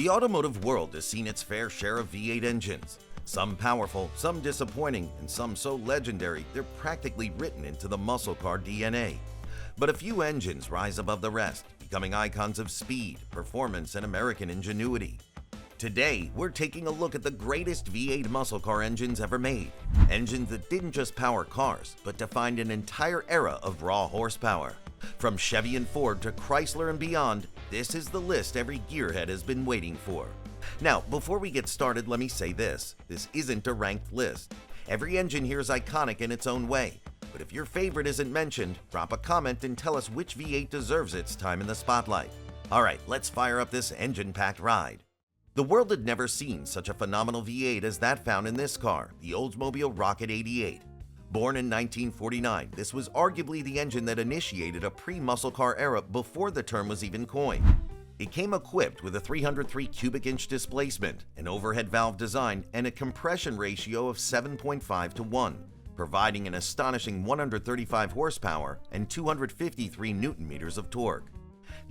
The automotive world has seen its fair share of V8 engines. Some powerful, some disappointing, and some so legendary they're practically written into the muscle car DNA. But a few engines rise above the rest, becoming icons of speed, performance, and American ingenuity. Today, we're taking a look at the greatest V8 muscle car engines ever made. Engines that didn't just power cars, but defined an entire era of raw horsepower. From Chevy and Ford to Chrysler and beyond, this is the list every gearhead has been waiting for. Now, before we get started, let me say this isn't a ranked list. Every engine here is iconic in its own way. But if your favorite isn't mentioned, drop a comment and tell us which V8 deserves its time in the spotlight. Alright, let's fire up this engine-packed ride. The world had never seen such a phenomenal V8 as that found in this car, the Oldsmobile Rocket 88. Born in 1949, this was arguably the engine that initiated a pre-muscle car era before the term was even coined. It came equipped with a 303 cubic inch displacement, an overhead valve design, and a compression ratio of 7.5 to 1, providing an astonishing 135 horsepower and 253 newton-meters of torque.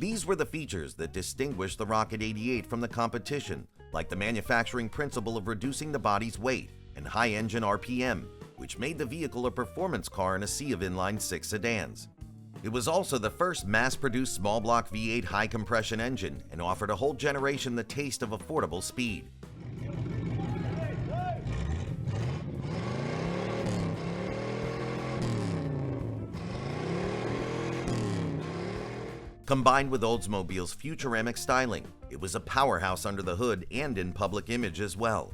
These were the features that distinguished the Rocket 88 from the competition, like the manufacturing principle of reducing the body's weight and high engine RPM, which made the vehicle a performance car in a sea of inline-six sedans. It was also the first mass-produced small-block V8 high-compression engine and offered a whole generation the taste of affordable speed. Combined with Oldsmobile's futuramic styling, it was a powerhouse under the hood and in public image as well.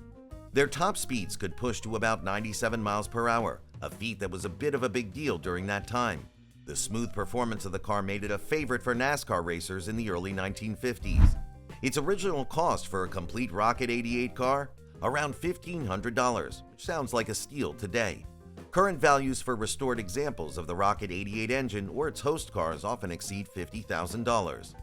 Their top speeds could push to about 97 miles per hour, a feat that was a bit of a big deal during that time. The smooth performance of the car made it a favorite for NASCAR racers in the early 1950s. Its original cost for a complete Rocket 88 car? Around $1,500, which sounds like a steal today. Current values for restored examples of the Rocket 88 engine or its host cars often exceed $50,000.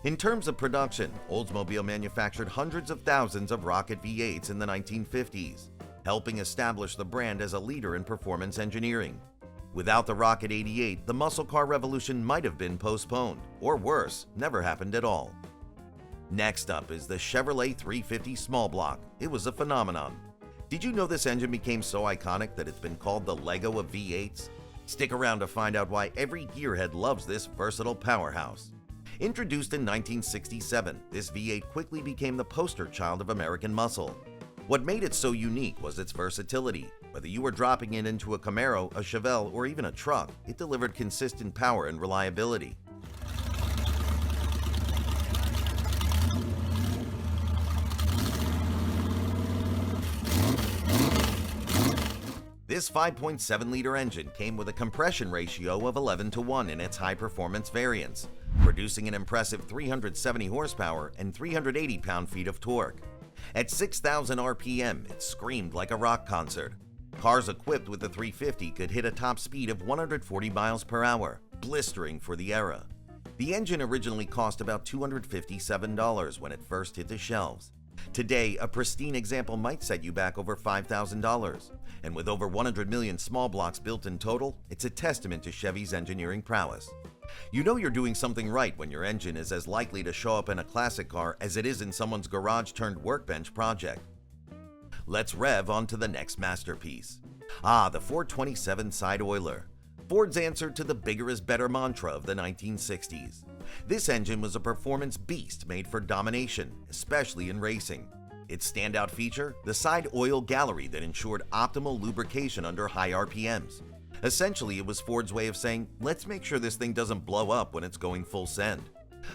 In terms of production, Oldsmobile manufactured hundreds of thousands of Rocket V8s in the 1950s, helping establish the brand as a leader in performance engineering. Without the Rocket 88, the muscle car revolution might have been postponed, or worse, never happened at all. Next up is the Chevrolet 350 small block. It was a phenomenon. Did you know this engine became so iconic that it's been called the Lego of V8s? Stick around to find out why every gearhead loves this versatile powerhouse. Introduced in 1967, this V8 quickly became the poster child of American muscle. What made it so unique was its versatility. Whether you were dropping it into a Camaro, a Chevelle, or even a truck, it delivered consistent power and reliability. This 5.7-liter engine came with a compression ratio of 11 to 1 in its high-performance variants, producing an impressive 370 horsepower and 380 pound-feet of torque. At 6,000 RPM, it screamed like a rock concert. Cars equipped with the 350 could hit a top speed of 140 miles per hour, blistering for the era. The engine originally cost about $257 when it first hit the shelves. Today, a pristine example might set you back over $5,000, and with over 100 million small blocks built in total, it's a testament to Chevy's engineering prowess. You know you're doing something right when your engine is as likely to show up in a classic car as it is in someone's garage-turned-workbench project. Let's rev on to the next masterpiece. The 427 side oiler. Ford's answer to the bigger is better mantra of the 1960s. This engine was a performance beast made for domination, especially in racing. Its standout feature? The side oil gallery that ensured optimal lubrication under high RPMs. Essentially, it was Ford's way of saying, let's make sure this thing doesn't blow up when it's going full send.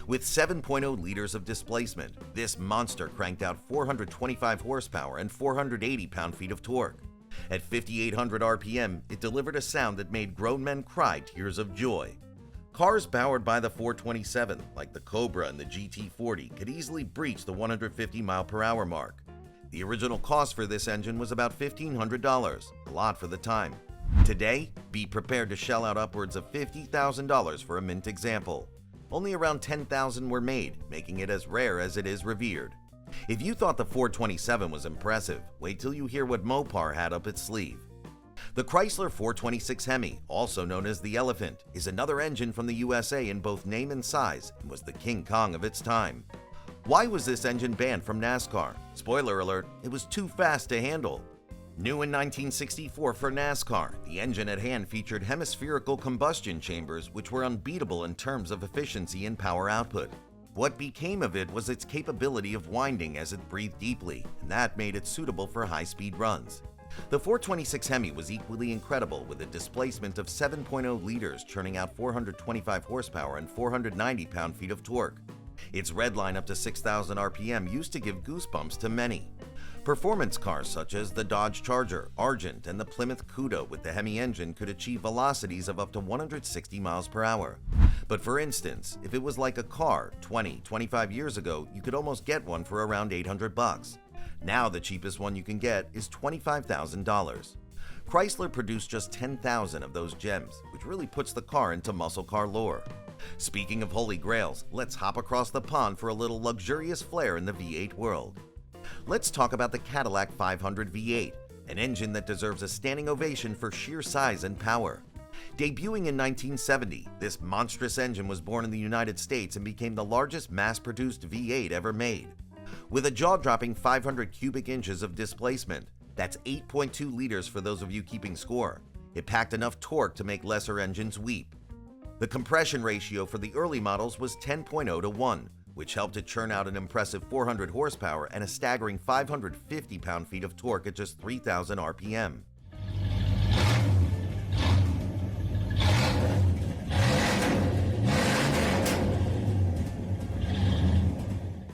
With 7.0 liters of displacement, this monster cranked out 425 horsepower and 480 pound-feet of torque. At 5,800 RPM, it delivered a sound that made grown men cry tears of joy. Cars powered by the 427, like the Cobra and the GT40, could easily breach the 150 mile/hour mark. The original cost for this engine was about $1,500, a lot for the time. Today, be prepared to shell out upwards of $50,000 for a mint example. Only around 10,000 were made, making it as rare as it is revered. If you thought the 427 was impressive, wait till you hear what Mopar had up its sleeve. The Chrysler 426 Hemi, also known as the Elephant, is another engine from the USA in both name and size and was the King Kong of its time. Why was this engine banned from NASCAR? Spoiler alert, it was too fast to handle. New in 1964 for NASCAR, the engine at hand featured hemispherical combustion chambers which were unbeatable in terms of efficiency and power output. What became of it was its capability of winding as it breathed deeply, and that made it suitable for high-speed runs. The 426 Hemi was equally incredible with a displacement of 7.0 liters churning out 425 horsepower and 490 pound-feet of torque. Its red line up to 6,000 RPM used to give goosebumps to many. Performance cars such as the Dodge Charger, Argent, and the Plymouth Cuda with the Hemi engine could achieve velocities of up to 160 miles per hour. But for instance, if it was like a car 25 years ago, you could almost get one for around $800. Now the cheapest one you can get is $25,000. Chrysler produced just 10,000 of those gems, which really puts the car into muscle car lore. Speaking of holy grails, let's hop across the pond for a little luxurious flair in the V8 world. Let's talk about the Cadillac 500 V8, an engine that deserves a standing ovation for sheer size and power. Debuting in 1970, this monstrous engine was born in the United States and became the largest mass-produced V8 ever made. With a jaw-dropping 500 cubic inches of displacement, that's 8.2 liters for those of you keeping score, it packed enough torque to make lesser engines weep. The compression ratio for the early models was 10.0 to 1, which helped it churn out an impressive 400 horsepower and a staggering 550 pound-feet of torque at just 3,000 RPM.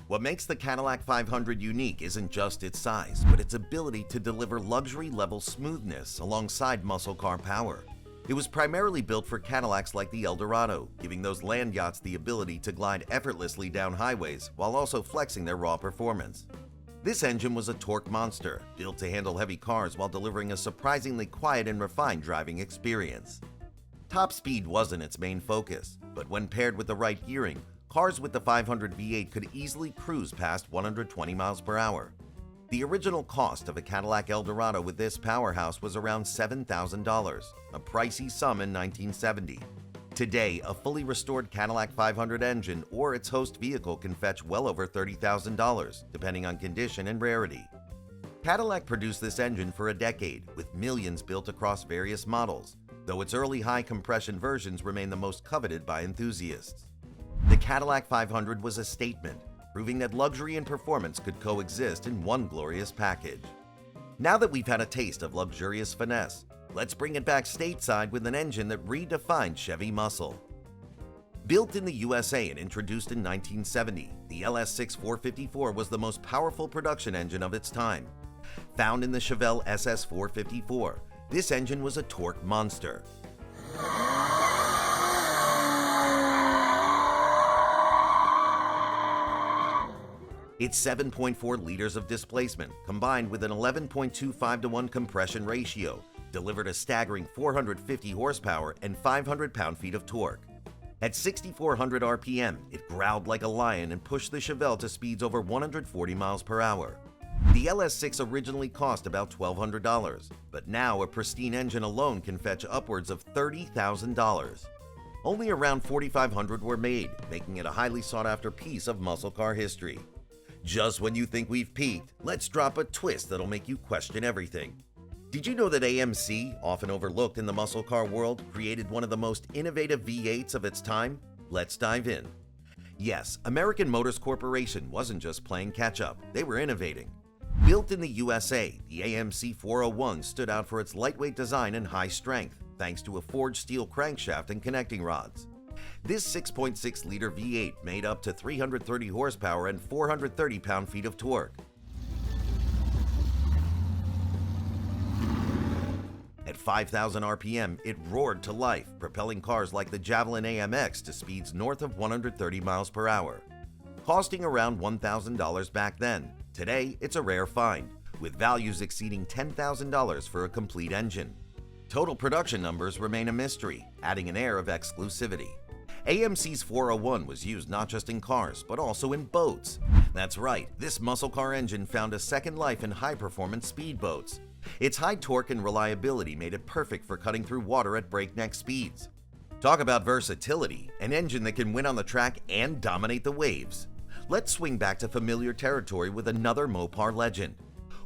What makes the Cadillac 500 unique isn't just its size, but its ability to deliver luxury-level smoothness alongside muscle car power. It was primarily built for Cadillacs like the Eldorado, giving those land yachts the ability to glide effortlessly down highways while also flexing their raw performance. This engine was a torque monster, built to handle heavy cars while delivering a surprisingly quiet and refined driving experience. Top speed wasn't its main focus, but when paired with the right gearing, cars with the 500 V8 could easily cruise past 120 miles per hour. The original cost of a Cadillac Eldorado with this powerhouse was around $7,000, a pricey sum in 1970. Today, a fully restored Cadillac 500 engine or its host vehicle can fetch well over $30,000, depending on condition and rarity. Cadillac produced this engine for a decade, with millions built across various models, though its early high-compression versions remain the most coveted by enthusiasts. The Cadillac 500 was a statement, proving that luxury and performance could coexist in one glorious package. Now that we've had a taste of luxurious finesse, let's bring it back stateside with an engine that redefined Chevy muscle. Built in the USA and introduced in 1970, the LS6 454 was the most powerful production engine of its time. Found in the Chevelle SS 454, this engine was a torque monster. Its 7.4 liters of displacement, combined with an 11.25 to 1 compression ratio, delivered a staggering 450 horsepower and 500 pound-feet of torque. At 6,400 RPM, it growled like a lion and pushed the Chevelle to speeds over 140 miles per hour. The LS6 originally cost about $1,200, but now a pristine engine alone can fetch upwards of $30,000. Only around 4,500 were made, making it a highly sought-after piece of muscle car history. Just when you think we've peaked, let's drop a twist that'll make you question everything. Did you know that AMC, often overlooked in the muscle car world, created one of the most innovative V8s of its time? Let's dive in. Yes, American Motors Corporation wasn't just playing catch-up, they were innovating. Built in the USA, the AMC 401 stood out for its lightweight design and high strength, thanks to a forged steel crankshaft and connecting rods. This 6.6-liter V8 made up to 330 horsepower and 430 pound-feet of torque. At 5,000 RPM, it roared to life, propelling cars like the Javelin AMX to speeds north of 130 miles per hour. Costing around $1,000 back then, today it's a rare find, with values exceeding $10,000 for a complete engine. Total production numbers remain a mystery, adding an air of exclusivity. AMC's 401 was used not just in cars, but also in boats. That's right, this muscle car engine found a second life in high-performance speedboats. Its high torque and reliability made it perfect for cutting through water at breakneck speeds. Talk about versatility, an engine that can win on the track and dominate the waves. Let's swing back to familiar territory with another Mopar legend.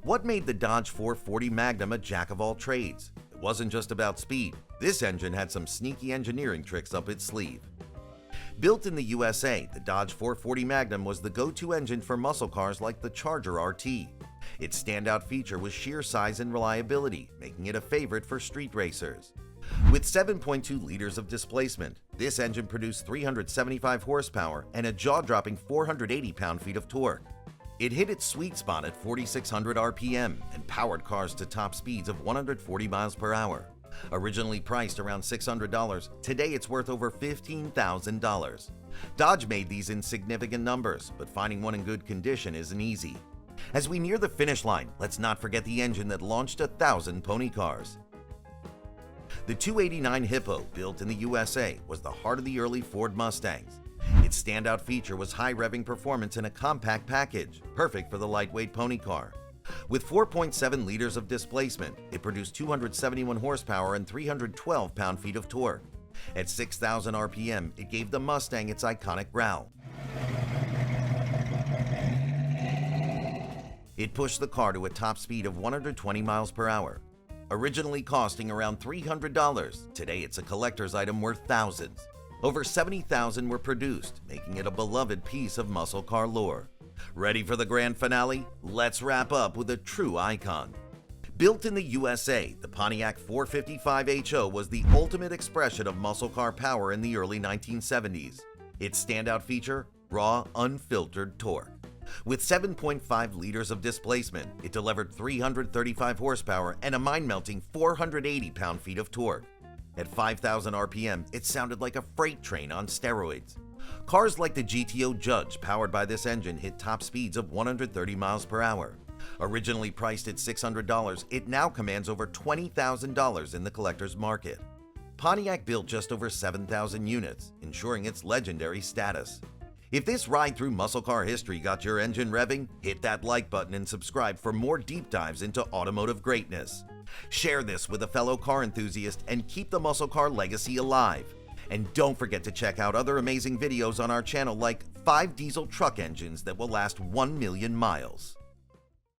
What made the Dodge 440 Magnum a jack of all trades? It wasn't just about speed. This engine had some sneaky engineering tricks up its sleeve. Built in the USA, the Dodge 440 Magnum was the go-to engine for muscle cars like the Charger RT. Its standout feature was sheer size and reliability, making it a favorite for street racers. With 7.2 liters of displacement, this engine produced 375 horsepower and a jaw-dropping 480 pound-feet of torque. It hit its sweet spot at 4,600 RPM and powered cars to top speeds of 140 miles per hour. Originally priced around $600, today it's worth over $15,000. Dodge made these in significant numbers, but finding one in good condition isn't easy. As we near the finish line, let's not forget the engine that launched 1,000 pony cars. The 289 Hippo, built in the USA, was the heart of the early Ford Mustangs. Its standout feature was high revving performance in a compact package, perfect for the lightweight pony car. With 4.7 liters of displacement, it produced 271 horsepower and 312 pound-feet of torque. At 6,000 RPM, it gave the Mustang its iconic growl. It pushed the car to a top speed of 120 miles per hour. Originally costing around $300, today it's a collector's item worth thousands. Over 70,000 were produced, making it a beloved piece of muscle car lore. Ready for the grand finale? Let's wrap up with a true icon. Built in the USA, the Pontiac 455 HO was the ultimate expression of muscle car power in the early 1970s. Its standout feature? Raw, unfiltered torque. With 7.5 liters of displacement, it delivered 335 horsepower and a mind-melting 480 pound-feet of torque. At 5,000 RPM, it sounded like a freight train on steroids. Cars like the GTO Judge, powered by this engine, hit top speeds of 130 miles per hour. Originally priced at $600, it now commands over $20,000 in the collector's market. Pontiac built just over 7,000 units, ensuring its legendary status. If this ride through muscle car history got your engine revving, hit that like button and subscribe for more deep dives into automotive greatness. Share this with a fellow car enthusiast and keep the muscle car legacy alive. And don't forget to check out other amazing videos on our channel like 5 diesel truck engines that will last 1 million miles.